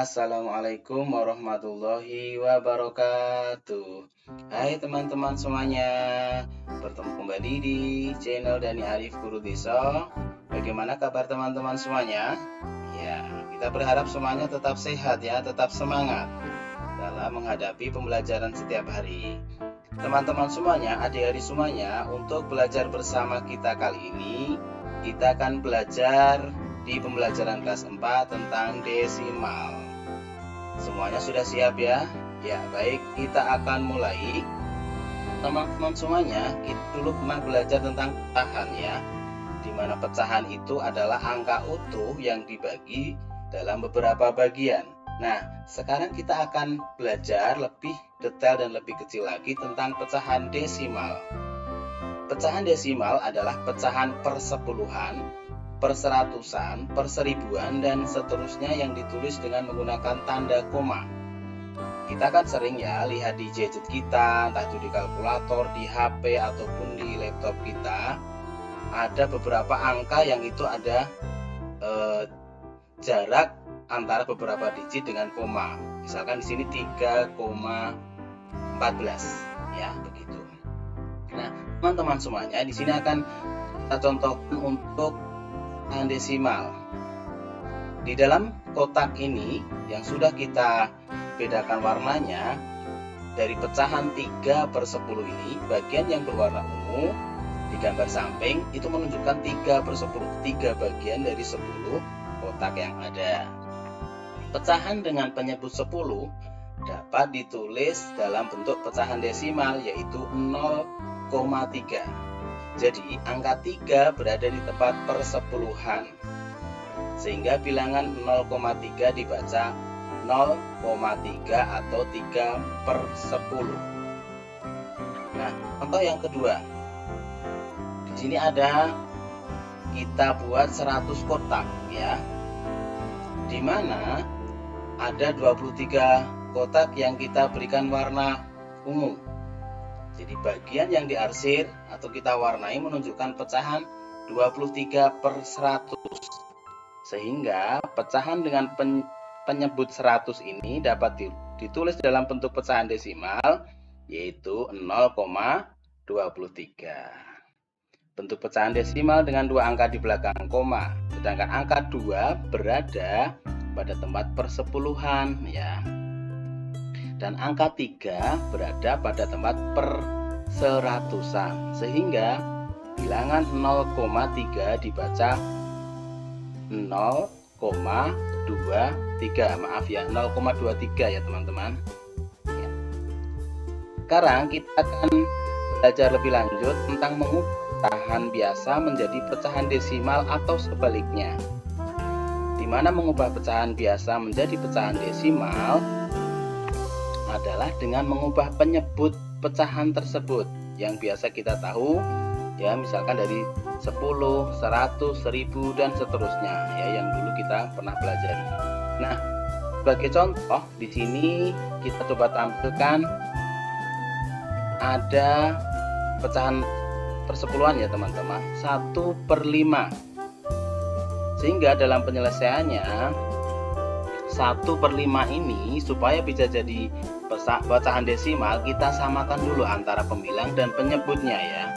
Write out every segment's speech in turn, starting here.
Assalamualaikum warahmatullahi wabarakatuh. Hai teman-teman semuanya, bertemu kembali di channel Dani Arif Guru Desa. Bagaimana kabar teman-teman semuanya? Ya, kita berharap semuanya tetap sehat ya, tetap semangat dalam menghadapi pembelajaran setiap hari. Teman-teman semuanya, adik-adik semuanya, untuk belajar bersama kita kali ini, kita akan belajar di pembelajaran kelas 4 tentang desimal. Semuanya sudah siap ya? Ya, baik, kita akan mulai. Teman-teman semuanya, kita dulu pernah belajar tentang pecahan ya, di mana pecahan itu adalah angka utuh yang dibagi dalam beberapa bagian. Nah, sekarang kita akan belajar lebih detail dan lebih kecil lagi tentang pecahan desimal. Pecahan desimal adalah pecahan persepuluhan, perseratusan, perseribuan, dan seterusnya yang ditulis dengan menggunakan tanda koma. Kita kan sering ya lihat di gadget kita, entah itu di kalkulator, di HP, ataupun di laptop kita, ada beberapa angka yang itu ada jarak antara beberapa digit dengan koma. Misalkan di sini 3,14 ya, begitu. Nah, teman-teman semuanya, di sini akan kita contohkan untuk desimal. Di dalam kotak ini yang sudah kita bedakan warnanya, dari pecahan 3/10 ini, bagian yang berwarna ungu di gambar samping itu menunjukkan 3/10, 3 bagian dari 10 kotak yang ada. Pecahan dengan penyebut 10 dapat ditulis dalam bentuk pecahan desimal, yaitu 0,3. Jadi, angka 3 berada di tempat persepuluhan, sehingga bilangan 0,3 dibaca 0,3 atau 3/10. Nah, contoh yang kedua. Di sini ada, kita buat 100 kotak ya, di mana ada 23 kotak yang kita berikan warna ungu. Jadi bagian yang diarsir atau kita warnai menunjukkan pecahan 23/100. Sehingga pecahan dengan penyebut 100 ini dapat ditulis dalam bentuk pecahan desimal, yaitu 0,23. Bentuk pecahan desimal dengan dua angka di belakang koma, sedangkan angka 2 berada pada tempat persepuluhan ya. Dan angka 3 berada pada tempat perseratusan, sehingga bilangan 0,3 dibaca 0,23. Maaf ya, 0,23 ya teman-teman ya. Sekarang kita akan belajar lebih lanjut tentang mengubah pecahan biasa menjadi pecahan desimal atau sebaliknya. Di mana mengubah pecahan biasa menjadi pecahan desimal adalah dengan mengubah penyebut pecahan tersebut yang biasa kita tahu ya, misalkan dari 10, 100, 1000 dan seterusnya ya, yang dulu kita pernah pelajari. Nah, sebagai contoh di sini kita coba tampilkan ada pecahan persepuluhan ya teman-teman, 1/5. Sehingga dalam penyelesaiannya 1/5 ini supaya bisa jadi pecahan desimal, kita samakan dulu antara pembilang dan penyebutnya ya,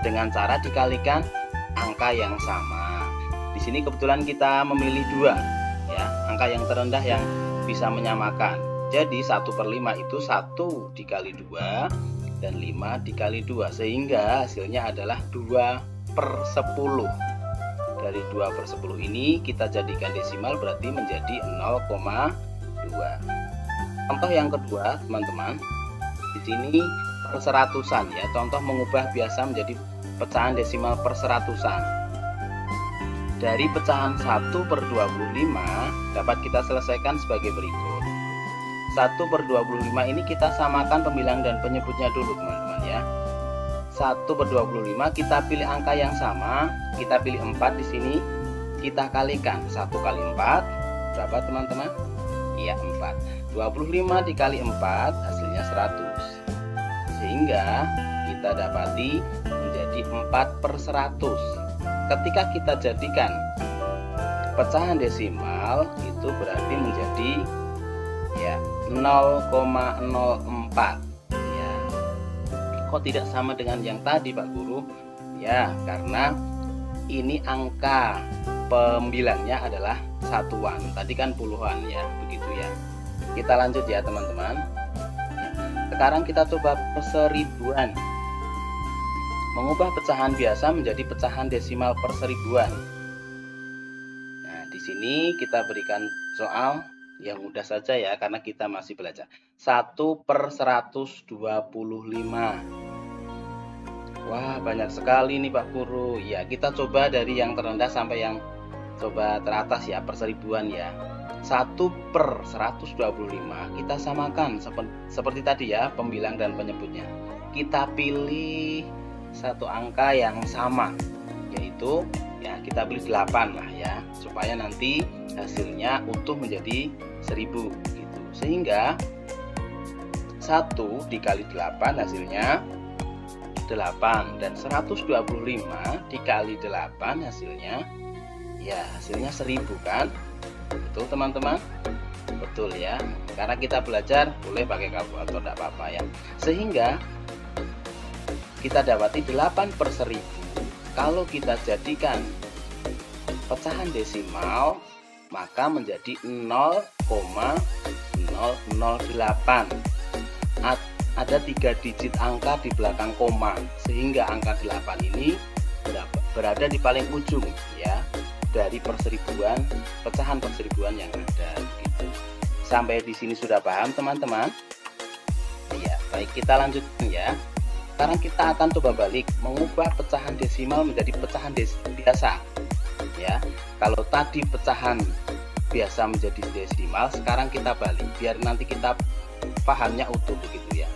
dengan cara dikalikan angka yang sama. Di sini kebetulan kita memilih 2 ya, angka yang terendah yang bisa menyamakan. Jadi 1/5 itu 1 dikali 2 dan 5 dikali 2, sehingga hasilnya adalah 2/10. Dari 2/10 ini kita jadikan desimal, berarti menjadi 0,2. Contoh yang kedua, teman-teman, di sini perseratusan ya. Contoh mengubah biasa menjadi pecahan desimal perseratusan. Dari pecahan 1/25 dapat kita selesaikan sebagai berikut. 1/25 ini kita samakan pembilang dan penyebutnya dulu, teman-teman ya. 1/25 kita pilih angka yang sama, kita pilih 4 di sini, kita kalikan 1 kali 4 berapa teman-teman? Iya, 4. 25 dikali 4 hasilnya 100. Sehingga kita dapati menjadi 4/100. Ketika kita jadikan pecahan desimal desimal itu berarti menjadi ya 0,04 ya. Kok tidak sama dengan yang tadi Pak Guru? Ya, karena ini angka pembilangnya adalah satuan, tadi kan puluhan ya, begitu ya. Kita lanjut ya teman-teman. Sekarang kita coba perseribuan. Mengubah pecahan biasa menjadi pecahan desimal perseribuan. Nah, di sini kita berikan soal yang mudah saja ya, karena kita masih belajar. 1/125. Wah, banyak sekali nih Pak Guru. Ya, kita coba dari yang terendah sampai yang coba teratas ya, perseribuan ya. 1/125 kita samakan seperti tadi ya, pembilang dan penyebutnya. Kita pilih satu angka yang sama, yaitu ya kita pilih 8 lah ya, supaya nanti hasilnya utuh menjadi 1000 gitu. Sehingga 1 dikali 8 hasilnya 8, dan 125 dikali 8 hasilnya ya hasilnya 1000 kan? Betul teman-teman? Betul ya, karena kita belajar boleh pakai kalkulator, tidak apa-apa ya. Sehingga kita dapati 8/1000 kalau kita jadikan pecahan desimal maka menjadi 0,008. Ada 3 digit angka di belakang koma, sehingga angka 8 ini berada di paling ujung ya dari perseribuan, pecahan perseribuan yang ada gitu. Sampai di sini sudah paham teman-teman? Iya, baik, kita lanjutkan ya. Sekarang kita akan coba balik, mengubah pecahan desimal menjadi pecahan biasa ya. Kalau tadi pecahan biasa menjadi desimal, sekarang kita balik biar nanti kita pahamnya utuh begitu ya.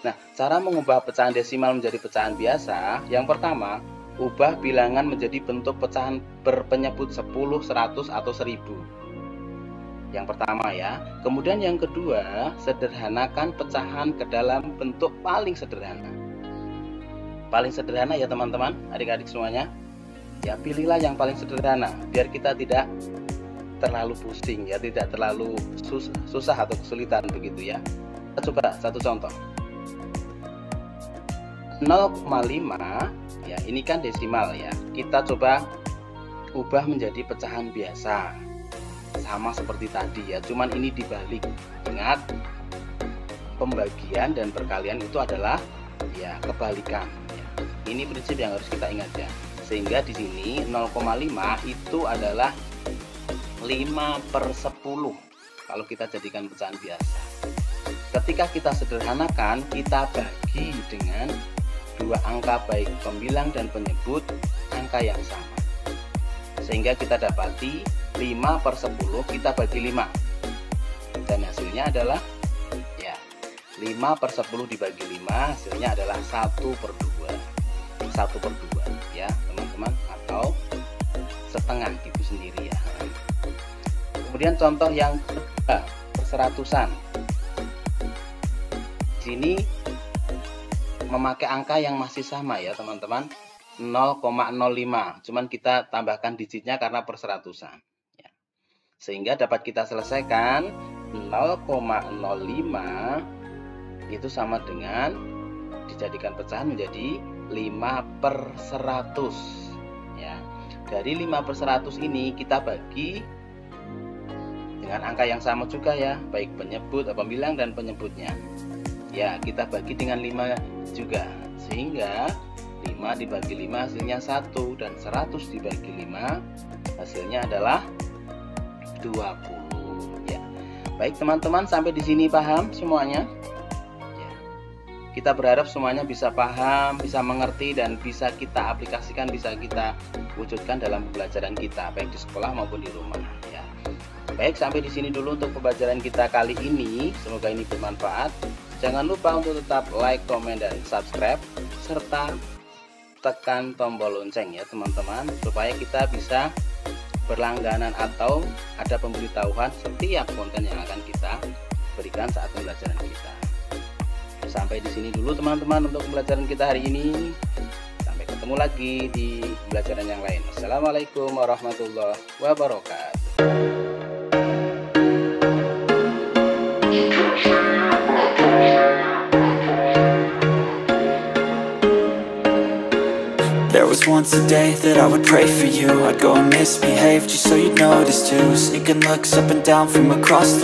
Nah, cara mengubah pecahan desimal menjadi pecahan biasa, yang pertama, ubah bilangan menjadi bentuk pecahan berpenyebut 10, 100 atau 1000. Yang pertama ya. Kemudian yang kedua, sederhanakan pecahan ke dalam bentuk paling sederhana. Paling sederhana ya teman-teman, adik-adik semuanya. Ya, pilihlah yang paling sederhana biar kita tidak terlalu pusing ya, tidak terlalu susah atau kesulitan begitu ya. Kita coba satu contoh. 0,5 ya, ini kan desimal ya. Kita coba ubah menjadi pecahan biasa. Sama seperti tadi ya, cuman ini dibalik. Ingat, pembagian dan perkalian itu adalah ya kebalikan. Ini prinsip yang harus kita ingat ya. Sehingga di sini 0,5 itu adalah 5/10 kalau kita jadikan pecahan biasa. Ketika kita sederhanakan, kita bagi dengan dua angka baik pembilang dan penyebut angka yang sama. Sehingga kita dapati 5/10 kita bagi 5. Dan hasilnya adalah ya 5/10 dibagi 5 hasilnya adalah 1/2. 1/2 ya teman-teman, atau setengah gitu sendiri ya. Kemudian contoh yang kedua, perseratusan. Di sini memakai angka yang masih sama ya teman-teman, 0,05, cuman kita tambahkan digitnya karena perseratusan ya. Sehingga dapat kita selesaikan 0,05 itu sama dengan dijadikan pecahan menjadi 5/100 ya. Dari 5/100 ini kita bagi dengan angka yang sama juga ya, baik penyebut, pembilang dan penyebutnya. Ya, kita bagi dengan 5 juga. Sehingga 5 dibagi 5 hasilnya 1, dan 100 dibagi 5 hasilnya adalah 20 ya. Baik teman-teman, sampai di sini paham semuanya? Kita berharap semuanya bisa paham, bisa mengerti, dan bisa kita aplikasikan, bisa kita wujudkan dalam pembelajaran kita, baik di sekolah maupun di rumah ya. Baik, sampai di sini dulu untuk pembelajaran kita kali ini. Semoga ini bermanfaat. Jangan lupa untuk tetap like, komen, dan subscribe, serta tekan tombol lonceng ya teman-teman, supaya kita bisa berlangganan atau ada pemberitahuan setiap konten yang akan kita berikan saat pembelajaran kita. Sampai di sini dulu teman-teman untuk pembelajaran kita hari ini. Sampai ketemu lagi di pembelajaran yang lain. Assalamualaikum warahmatullahi wabarakatuh. just once a day that I would pray for you. I'd go and misbehave just so you'd notice too. Sneaking looks up and down from across the